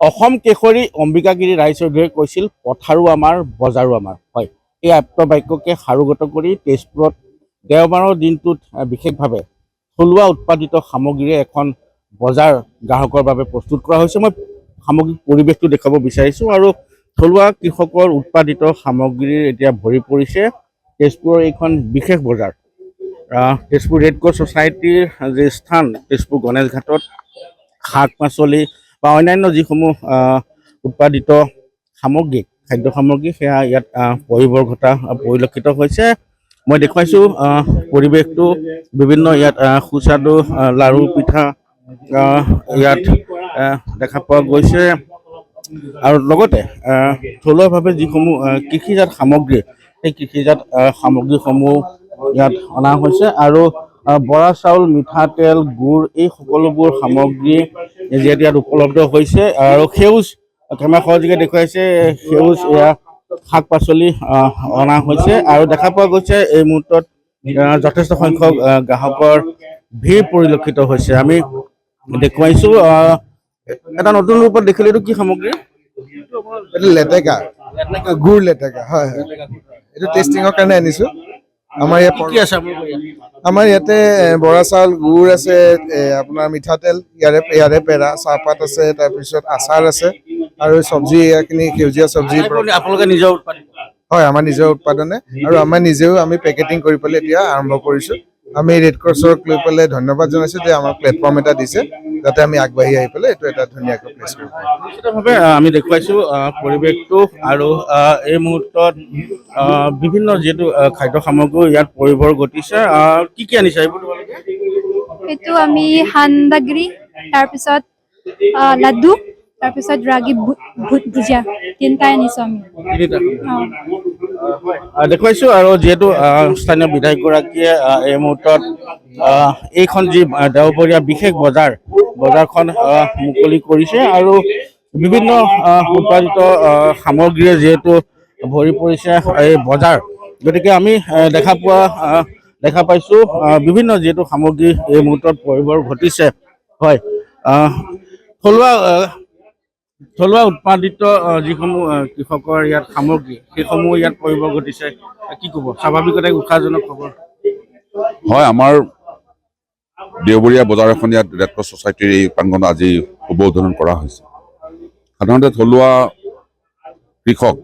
অসম কেশৰী অম্বিকাগিৰি ৰায়চৌধুৰীয়ে কৈছিল পথাৰো আমাৰ বজাৰো আমাৰ। হয়, এই আপ্ত বাক্যকে সাৰোগত কৰি তেজপুৰত দেওবাৰৰ দিনটোত বিশেষভাৱে থলুৱা উৎপাদিত সামগ্ৰীৰে এখন বজাৰ গ্ৰাহকৰ বাবে প্ৰস্তুত কৰা হৈছে। মই সামগ্ৰিক পৰিৱেশটো দেখুৱাব বিচাৰিছোঁ আৰু থলুৱা কৃষকৰ উৎপাদিত সামগ্ৰীৰ এতিয়া ভৰি পৰিছে তেজপুৰৰ এইখন বিশেষ বজাৰ। তেজপুৰ ৰেড ক্ৰছ ছ'চাইটিৰ যি স্থান তেজপুৰ গণেশ ঘাটত শাক পাচলি বা অন্যান্য যিসমূহ উৎপাদিত সামগ্ৰী খাদ্য সামগ্ৰী সেয়া ইয়াত পৰিভৰ ঘটা পৰিলক্ষিত হৈছে। মই দেখুৱাইছোঁ পৰিৱেশটো বিভিন্ন ইয়াত সুস্বাদু লাড়ু পিঠা ইয়াত দেখা পোৱা গৈছে আৰু লগতে থলুৱাভাৱে যিসমূহ কৃষিজাত সামগ্ৰী সেই কৃষিজাত সামগ্ৰীসমূহ ইয়াত অনা হৈছে আৰু বৰা চাউল মিঠাতেল গুড় এই সকলোবোৰ সামগ্ৰী যিহেতু ইয়াত উপলব্ধ হৈছে আৰু সেউজ কেমেৰা সহযোগে দেখুৱাইছে সেউজ এয়া শাক পাচলি অনা হৈছে আৰু দেখা পোৱা গৈছে এই মুহূৰ্তত যথেষ্ট সংখ্যক গ্ৰাহকৰ ভিৰ পৰিলক্ষিত হৈছে। আমি দেখুৱাইছোঁ এটা নতুন ৰূপত দেখিলে এইটো কি সামগ্ৰী? এইটো লেটেকা গুড় লেটেকা হয় হয় এইটো টেষ্টিঙৰ কাৰণে আনিছোঁ। আমাৰ ইয়াত কি আছে আমাৰ ইয়াতে বৰা চাউল গুড় আছে, আপোনাৰ মিঠাতেল ইয়াৰে পেৰা চাহপাত আছে, তাৰপিছত আচাৰ আছে আৰু চব্জি এইখিনি সেউজীয়া চব্জি আপোনালোকে নিজৰ উৎপাদিত? হয়, আমাৰ নিজৰ উৎপাদনে আৰু আমাৰ নিজেও আমি পেকেটিং কৰি পেলাই এতিয়া আৰম্ভ কৰিছোঁ। আমি ৰেড ক্ৰছক লৈ পেলাই ধন্যবাদ জনাইছোঁ যে আমাক প্লেটফৰ্ম এটা দিছে যাতে আমি আগবাঢ়ি আহি পেলাই এইটো এটা ধুনীয়াকৈ প্লেচ কৰিব পাৰোঁ। নিশ্চিতভাৱে আমি দেখুৱাইছোঁ পৰিৱেশটো আৰু এই মুহূৰ্তত বিভিন্ন যিহেতু খাদ্য সামগ্ৰী ইয়াত পৰিভৰ ঘটিছে। কি কি আনিছে এইবোৰ? এইটো আমি সান্দাগিৰি, তাৰপিছত লাড্ডু, তাৰপিছত ৰাগী বুট ভুজিয়া তিনিটাই আনিছোঁ আমি। দেখুৱাইছোঁ আৰু যিহেতু স্থানীয় বিধায়কগৰাকীয়ে এই মুহূৰ্তত এইখন যি দেওবৰীয়া বিশেষ বজাৰখন মুকলি কৰিছে আৰু বিভিন্ন উৎপাদিত সামগ্ৰীয়ে যিহেতু ভৰি পৰিছে এই বজাৰ, গতিকে আমি দেখা পাইছোঁ বিভিন্ন যিহেতু সামগ্ৰী এই মুহূৰ্তত পৰিভৰ ঘটিছে। হয়, থলুৱা উৎপাদিত যিসমূহ কৃষকৰ ইয়াত সামগ্ৰী সেইসমূহ ইয়াত পৰিভৰ ঘটিছে। কি ক'ব? স্বাভাৱিকতে উৎসাহজনক খবৰ। হয়, আমাৰ দেওবৰীয়া বজাৰ এখন ইয়াত ৰেড ক্ৰছ ছ'চাইটিৰ এই প্ৰাংগণত আজি শুভ উদ্বোধন কৰা হৈছে। সাধাৰণতে থলুৱা কৃষক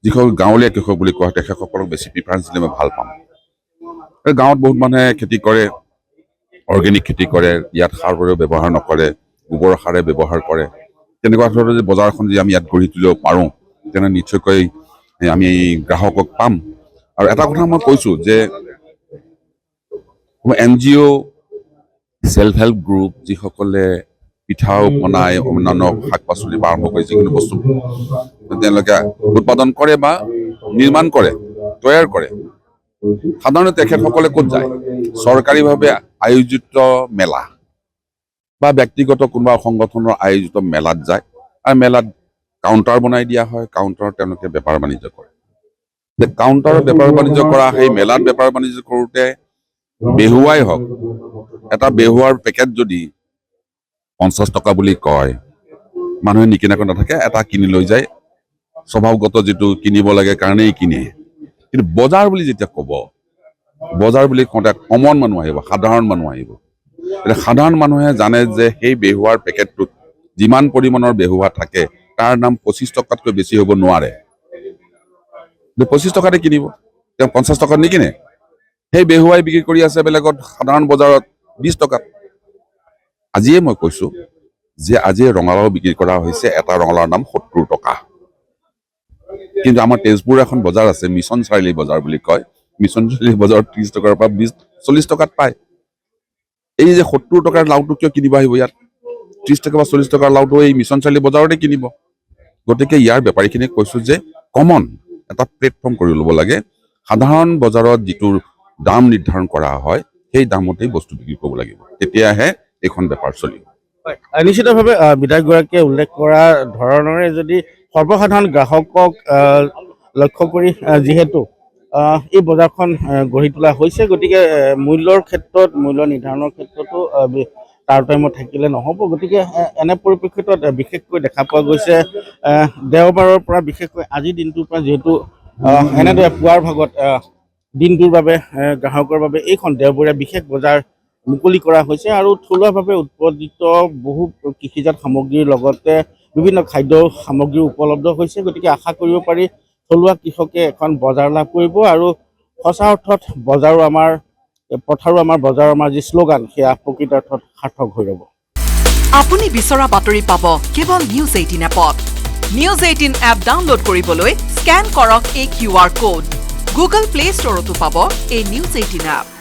যিসকল গাঁৱলীয়া কৃষক বুলি কোৱা হয় তেখেতসকলক বেছি প্ৰিফাৰেঞ্চ দিলে মই ভাল পাম। গাঁৱত বহুত মানুহে খেতি কৰে, অৰ্গেনিক খেতি কৰে, ইয়াত সাৰ ব্যৱহাৰ নকৰে, গোবৰ সাৰে ব্যৱহাৰ কৰে। তেনেকুৱা ধৰণৰ যদি বজাৰখন যদি আমি ইয়াত গঢ়ি তুলিব পাৰোঁ তেনে নিশ্চয়কৈ আমি গ্ৰাহকক পাম। আৰু এটা কথা মই কৈছোঁ যে NGO ছেল্ফ হেল্প গ্ৰুপ যিসকলে পিঠাও বনায়, অন্যান্য শাক পাচলি পৰা আৰম্ভ কৰি যিকোনো বস্তু তেওঁলোকে উৎপাদন কৰে বা নিৰ্মাণ কৰে, তৈয়াৰ কৰে, সাধাৰণতে তেখেতসকলে ক'ত যায়? চৰকাৰীভাৱে আয়োজিত মেলা বা ব্যক্তিগত কোনোবা সংগঠনৰ আয়োজিত মেলাত যায় আৰু মেলাত কাউণ্টাৰ বনাই দিয়া হয়, কাউণ্টাৰত তেওঁলোকে বেপাৰ বাণিজ্য কৰে। কাউণ্টাৰত বেপাৰ বাণিজ্য কৰা সেই মেলাত বেপাৰ বাণিজ্য কৰোঁতে বেহুৱাই হওক, এটা বেহুৱাৰ পেকেট যদি 50 টকা বুলি কয়, মানুহে নিকিনাকৈ নাথাকে, এটা কিনি লৈ যায়, স্বভাৱগত যিটো কিনিব লাগে কাৰণেই কিনে। কিন্তু বজাৰ বুলি যেতিয়া ক'ব, বজাৰ বুলি কওঁতে কমন মানুহ আহিব, সাধাৰণ মানুহ আহিব। এতিয়া সাধাৰণ মানুহে জানে যে সেই বেহুৱাৰ পেকেটটোত যিমান পৰিমাণৰ বেহুৱা থাকে তাৰ দাম 25 টকাতকৈ বেছি হ'ব নোৱাৰে। 25 টকাতে কিনিব, তেওঁ 50 টকাত নিকিনে। সেই বেহুৱাই বিক্ৰী কৰি আছে বেলেগত সাধাৰণ বজাৰত 20 টকাত। আজিয়ে মই কৈছোঁ যে আজিয়ে ৰঙালাও বিক্ৰী কৰা হৈছে, এটা ৰঙালাওৰ দাম 70 টকা। কিন্তু আমাৰ তেজপুৰ এখন বজাৰ আছে, মিছন চাৰিআলি বজাৰ বুলি কয়, মিছন চাৰিআলি বজাৰত 30 টকাৰ পৰা 40 টকাত পায়। এই যে 70 টকাৰ লাওটো কিয় কিনিব আহিব ইয়াত? 30 টকা বা 40 টকাৰ লাওটো এই মিছন চাৰিআলি বজাৰতে কিনিব। গতিকে ইয়াৰ বেপাৰীখিনিক কৈছোঁ যে কমন এটা প্লেটফৰ্ম কৰি ল'ব লাগে। সাধাৰণ বজাৰত যিটো দাম নিৰ্ধাৰণ কৰা হয় সেই দামতেই বস্তু বিক্ৰী কৰিব লাগিব, তেতিয়াহে এইখন বেপাৰ চলিব। নিশ্চিতভাৱে বিধায়কগৰাকীয়ে উল্লেখ কৰা ধৰণৰে যদি সৰ্বসাধাৰণ গ্ৰাহকক লক্ষ্য কৰি যিহেতু এই বজাৰখন গঢ়ি তোলা হৈছে, গতিকে মূল্যৰ ক্ষেত্ৰত মূল্য নিৰ্ধাৰণৰ ক্ষেত্ৰতো তাৰ টাইমত থাকিলে নহ'ব। গতিকে এনে পৰিপ্ৰেক্ষিতত বিশেষকৈ দেখা পোৱা গৈছে দেওবাৰৰ পৰা বিশেষকৈ আজিৰ দিনটোৰ পৰা যিহেতু এনেদৰে পুৱাৰ ভাগত দিনটোৰ বাবে গ্ৰাহকৰ বাবে এইখন দেওবৰীয়া বিশেষ বজাৰ মুকলি কৰা হৈছে আৰু থলুৱাভাৱে উৎপাদিত বহু কৃষিজাত সামগ্ৰীৰ লগতে বিভিন্ন খাদ্য সামগ্ৰী উপলব্ধ হৈছে। গতিকে আশা কৰিব পাৰি থলুৱা কৃষকে এখন বজাৰ লাভ কৰিব আৰু সঁচা অৰ্থত বজাৰো আমাৰ পথাৰো আমাৰ বজাৰো আমাৰ যি শ্লোগান সেয়া প্ৰকৃত অৰ্থত সাৰ্থক হৈ ৰ'ব। আপুনি বিচৰা বাতৰি পাব কেৱল নিউজ 18 এপত। নিউজ 18 এপ ডাউনলোড কৰিবলৈ স্কেন কৰক এই QR কোড। গুগল প্লে ষ্টৰতো পাব এই নিউজ 18 এপ।